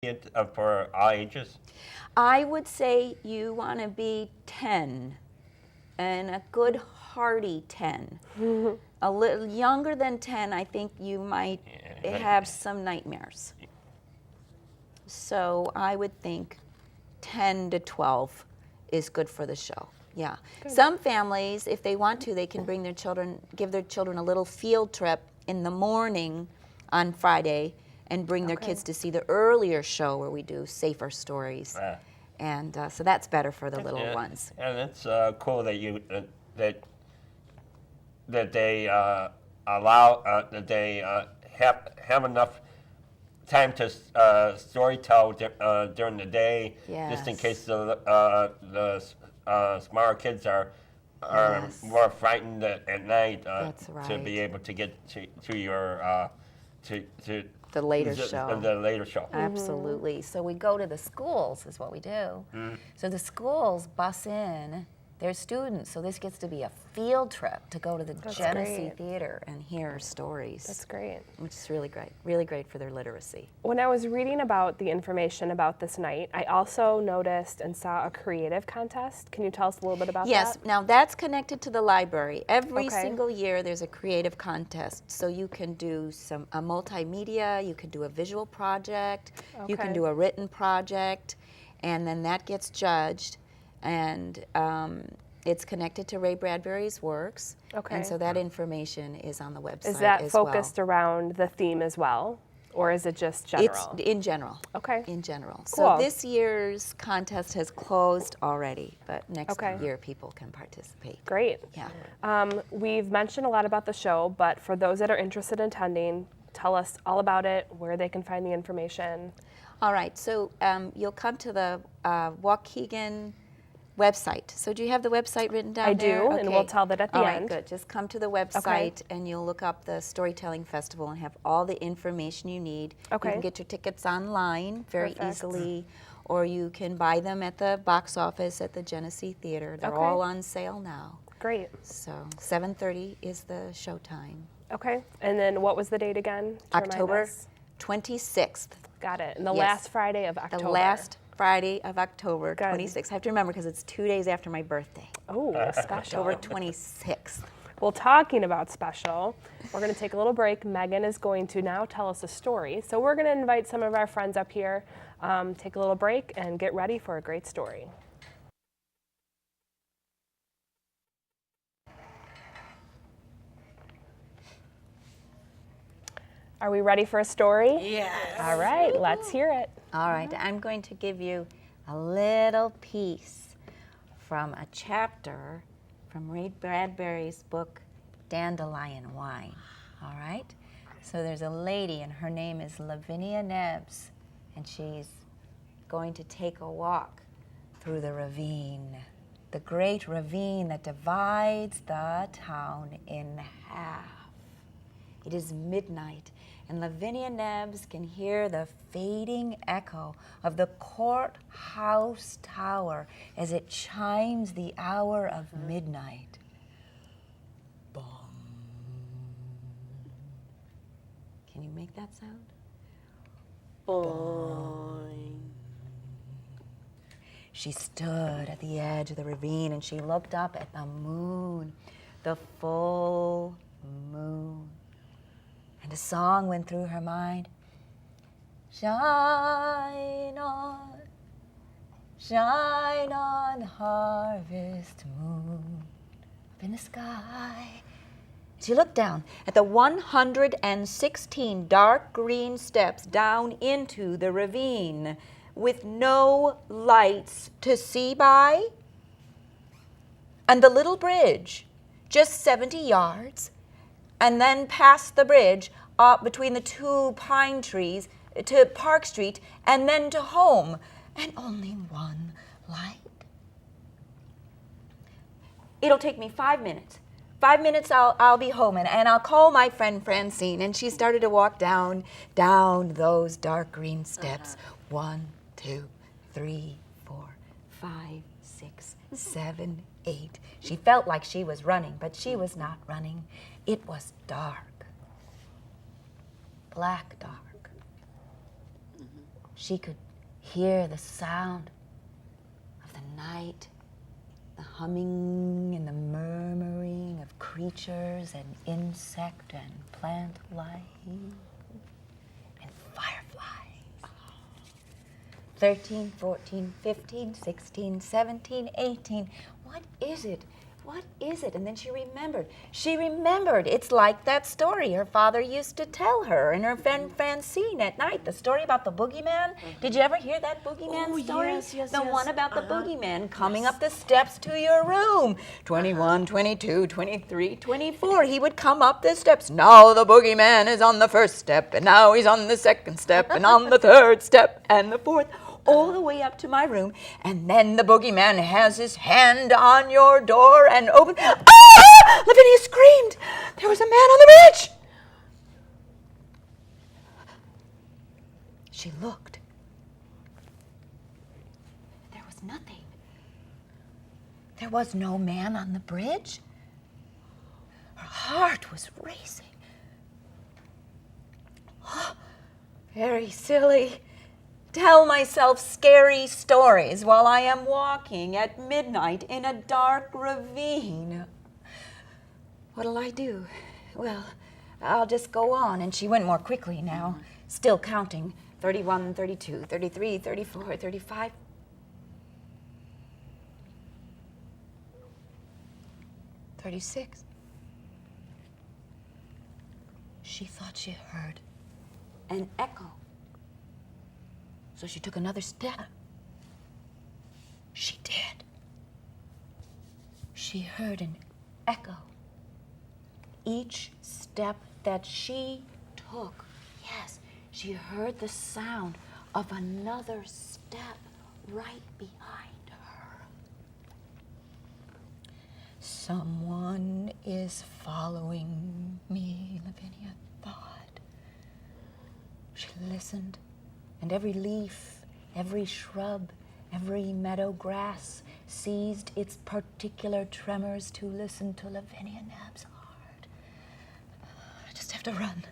for all ages? I would say you want to be 10, and a good hearty 10. A little younger than 10, I think you might have some nightmares. So I would think 10 to 12 is good for the show. Yeah. Good. Some families, if they want to, they can bring their children, give their children a little field trip in the morning on Friday and bring their kids to see the earlier show where we do safer stories. And so that's better for the little ones. And it's cool that you that they allow that they have enough time to storytell during the day, just in case the smaller kids are more frightened at night. To be able to get to your to the later show. The later show. Absolutely. So we go to the schools is what we do. So the schools bus in their students. So this gets to be a field trip to go to the Genesee Theater and hear stories. That's great. Which is really great. Really great for their literacy. When I was reading about the information about this night, I also noticed and saw a creative contest. Can you tell us a little bit about that? Yes. Now that's connected to the library. Every single year there's a creative contest. So you can do a multimedia, you can do a visual project, you can do a written project, and then that gets judged. And it's connected to Ray Bradbury's works. And so that information is on the website as well. Is that focused around the theme as well? Or is it just general? It's in general. Okay. In general. Cool. So this year's contest has closed already, but next year people can participate. Great. Yeah. We've mentioned a lot about the show, but for those that are interested in attending, tell us all about it, where they can find the information. All right. So you'll come to the Waukegan website. So do you have the website written down there? I do, and we'll tell that at the end. All right, good. Just come to the website and you'll look up the Storytelling Festival and have all the information you need. You can get your tickets online very easily, or you can buy them at the box office at the Genesee Theater. They're all on sale now. Great. So 7:30 is the showtime. Okay, and then what was the date again? October 26th. Got it. And the last Friday of October. The last Friday of October 26th. I have to remember because it's 2 days after my birthday. Oh, special. October 26th. Well, talking about special, we're going to take a little break. Megan is going to now tell us a story. So we're going to invite some of our friends up here, take a little break, and get ready for a great story. Are we ready for a story? Yes. All right, let's hear it. All right, I'm going to give you a little piece from a chapter from Ray Bradbury's book, Dandelion Wine. All right? So there's a lady, and her name is Lavinia Nebbs, and she's going to take a walk through the ravine, the great ravine that divides the town in half. It is midnight, and Lavinia Nebbs can hear the fading echo of the courthouse tower as it chimes the hour of midnight. Bong. Can you make that sound? Boing. She stood at the edge of the ravine and she looked up at the moon, the full moon. And a song went through her mind. Shine on, harvest moon, up in the sky. She looked down at the 116 dark green steps down into the ravine with no lights to see by. And the little bridge, just 70 yards, and then past the bridge up between the two pine trees to Park Street, and then to home, and only one light. It'll take me 5 minutes. 5 minutes I'll be home, and I'll call my friend Francine. And she started to walk down those dark green steps. 1, 2, 3, 4, 5, 6, 7, 8. She felt like she was running, but she was not running. It was dark. Black dark. She could hear the sound of the night, the humming and the murmuring of creatures and insect and plant life and fireflies. 13, 14, 15, 16, 17, 18. What is it? What is it? And then she remembered. She remembered. It's like that story her father used to tell her in her friend Francine at night, the story about the boogeyman. Did you ever hear that boogeyman story? Yes, the one about the boogeyman coming up the steps to your room. 21, 22, 23, 24. He would come up the steps. Now the boogeyman is on the first step, and now he's on the second step, and on the third step, and the fourth. All the way up to my room, and then the boogeyman has his hand on your door and open. Ah! Lavinia screamed. There was a man on the bridge. She looked. There was nothing. There was no man on the bridge. Her heart was racing. Oh, very silly. Tell myself scary stories while I am walking at midnight in a dark ravine. What'll I do? Well, I'll just go on. And she went more quickly now, still counting. 31, 32, 33, 34, 35. 36. She thought she heard an echo. So she took another step. She did. She heard an echo. Each step that she took, yes, she heard the sound of another step right behind her. Someone is following me, Lavinia thought. She listened. And every leaf, every shrub, every meadow grass seized its particular tremors to listen to Lavinia Nabb's heart. I just have to run.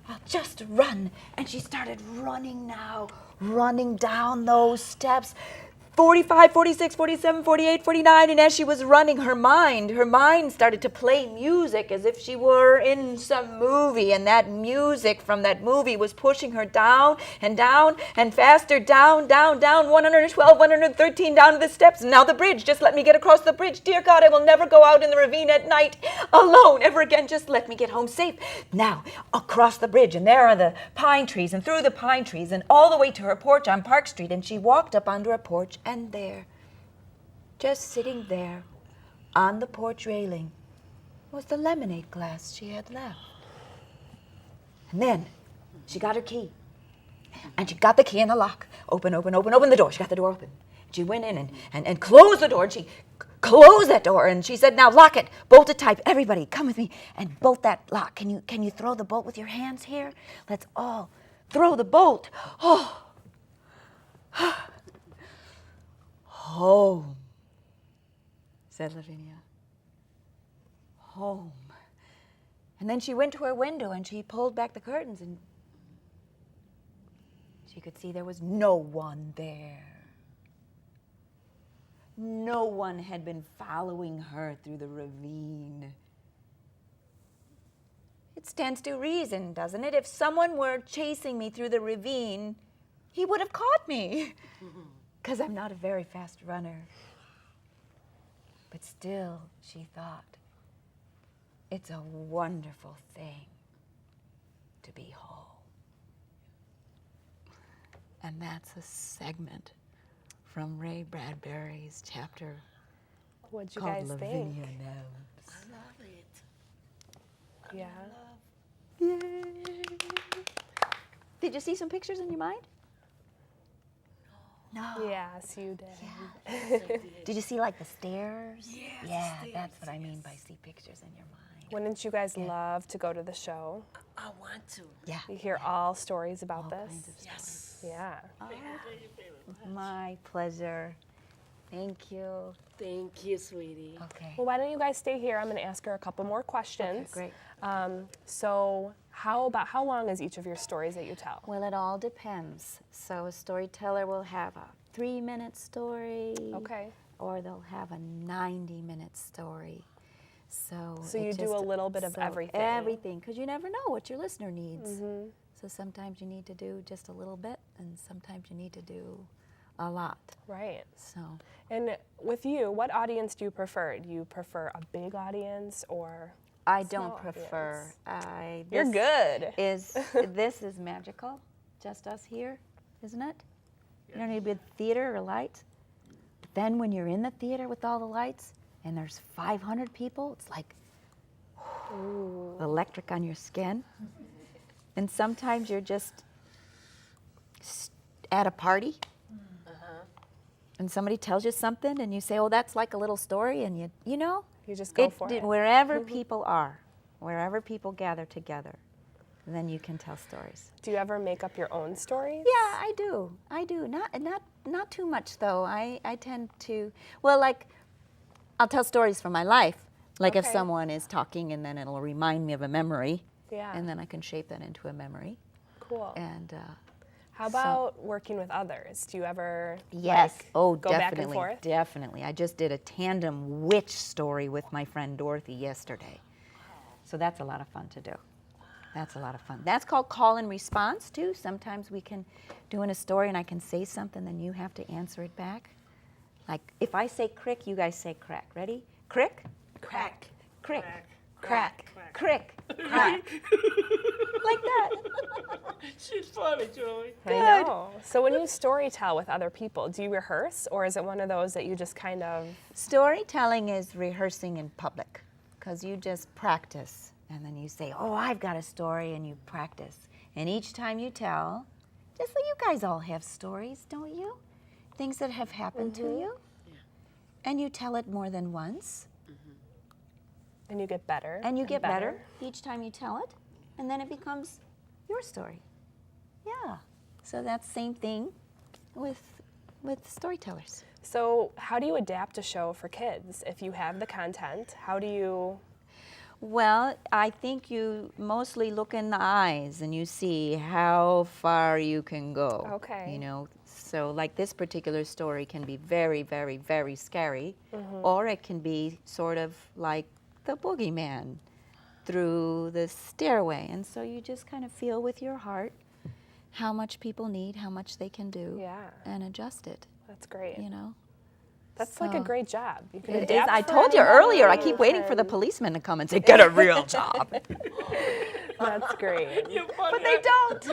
I'll just run. And she started running now, running down those steps. 45, 46, 47, 48, 49, and as she was running, her mind started to play music as if she were in some movie, and that music from that movie was pushing her down and faster, down, 112, 113, down to the steps, and now the bridge. Just let me get across the bridge. Dear God, I will never go out in the ravine at night alone ever again. Just let me get home safe. Now, across the bridge, and there are the pine trees, and through the pine trees, and all the way to her porch on Park Street, and she walked up onto her porch. And there, just sitting there on the porch railing, was the lemonade glass she had left. And then she got her key. And she got the key in the lock. Open the door. She got the door open. She went in and closed the door. And she closed that door. And she said, now lock it. Bolt it tight. Everybody, come with me and bolt that lock. Can you throw the bolt with your hands here? Let's all throw the bolt. Oh. Home, said Lavinia. Home. And then she went to her window and she pulled back the curtains and she could see there was no one there. No one had been following her through the ravine. It stands to reason, doesn't it? If someone were chasing me through the ravine, he would have caught me. Because I'm not a very fast runner. But still, she thought, it's a wonderful thing to be whole. And that's a segment from Ray Bradbury's chapter What'd you called guys Lavinia think? Knows. I love it. Yeah. Yay! Did you see some pictures in your mind? No. Yes, you did. Yeah. Did you see like the stairs? Yes, Yeah, stairs, that's what I mean by see pictures in your mind. Wouldn't you guys love to go to the show? I want to. Yeah. You hear all stories about All this? kinds of stories. Yes. Yeah. My pleasure. Thank you. Thank you, sweetie. Okay. Well, why don't you guys stay here? I'm going to ask her a couple more questions. Okay, great. So how long is each of your stories that you tell? Well, it all depends. So a storyteller will have a 3-minute story. Okay. Or they'll have a 90-minute story. So you do a little bit of everything. Everything, because you never know what your listener needs. So sometimes you need to do just a little bit, and sometimes you need to do a lot. Right. So. And with you, what audience do you prefer? Do you prefer a big audience or I small don't prefer. audience? You're good. This is magical, just us here, isn't it? You don't need to be at the theater or lights. But then when you're in the theater with all the lights and there's 500 people, it's like electric on your skin. And sometimes you're just at a party and somebody tells you something and you say, oh, that's like a little story, and you know, You just go for it. Wherever people are, wherever people gather together, then you can tell stories. Do you ever make up your own stories? Yeah, I do. Not too much though. I tend to, well, like, I'll tell stories from my life. Like if Okay. someone is talking and then it'll remind me of a memory. Yeah. And then I can shape that into a memory. Cool. And How about working with others? Do you ever yes, go definitely, back and forth? definitely. I just did a tandem witch story with my friend Dorothy yesterday. So that's a lot of fun to do. That's a lot of fun. That's called call and response too. Sometimes we can do in a story and I can say something, then you have to answer it back. Like if I say crick, you guys say crack. Ready? Crick? Crack. Crick. Crack. Crick. Crack. Like that. She's funny, Julie. I know. So when you story tell with other people, do you rehearse, or is it one of those that you just kind of... Storytelling is rehearsing in public because you just practice and then you say, oh, I've got a story, and you practice. And each time you tell, just like you guys all have stories, don't you? Things that have happened to you. Yeah. And you tell it more than once. And you get better. And you get better each time you tell it. And then it becomes your story. Yeah. So that's the same thing with storytellers. So how do you adapt a show for kids? If you have the content, how do you... Well, I think you mostly look in the eyes and you see how far you can go. Okay. You know, so like this particular story can be very, very, very scary, or it can be sort of like the boogeyman through the stairway. And so you just kind of feel with your heart how much people need, how much they can do, Yeah. and adjust it, That's great. you know. That's like a great job. You can It is. adapt I for told you anybody, earlier, I you keep waiting for the can- policeman to come and say, get a real job. That's great. But they don't.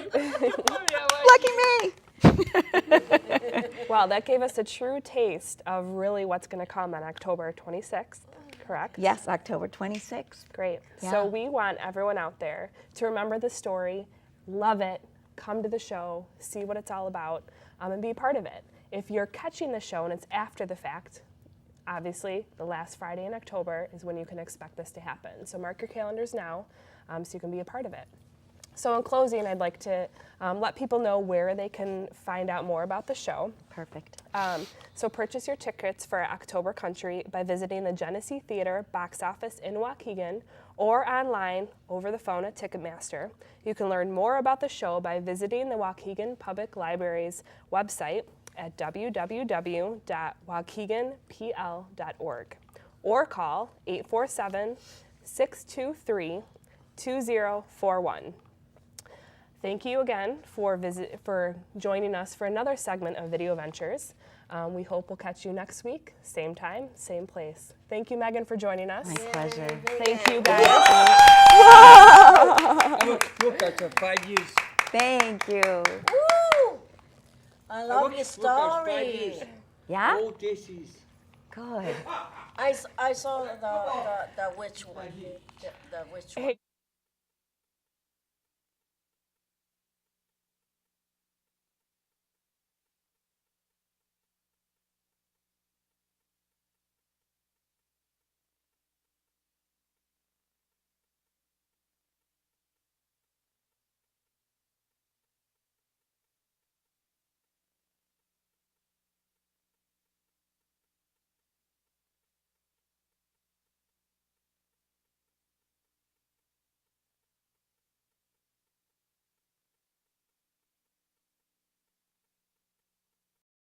Lucky me. Well, that gave us a true taste of really what's going to come on October 26th, correct? Yes, October 26th. Great. Yeah. So we want everyone out there to remember the story, love it, come to the show, see what it's all about, and be a part of it. If you're catching the show and it's after the fact, obviously the last Friday in October is when you can expect this to happen. So mark your calendars now so you can be a part of it. So in closing, I'd like to let people know where they can find out more about the show. Perfect. So purchase your tickets for October Country by visiting the Genesee Theater box office in Waukegan or online over the phone at Ticketmaster. You can learn more about the show by visiting the Waukegan Public Library's website at www.waukeganpl.org or call 847-623-2041. Thank you again for joining us for another segment of Video Ventures. We hope we'll catch you next week, same time, same place. Thank you, Megan, for joining us. My pleasure. Thank you, guys. Look at the 5 years. Thank you. Woo! I love your Look at 5 story. years. Yeah? Oh, this is. Good. I saw the witch one. The witch one. Hey,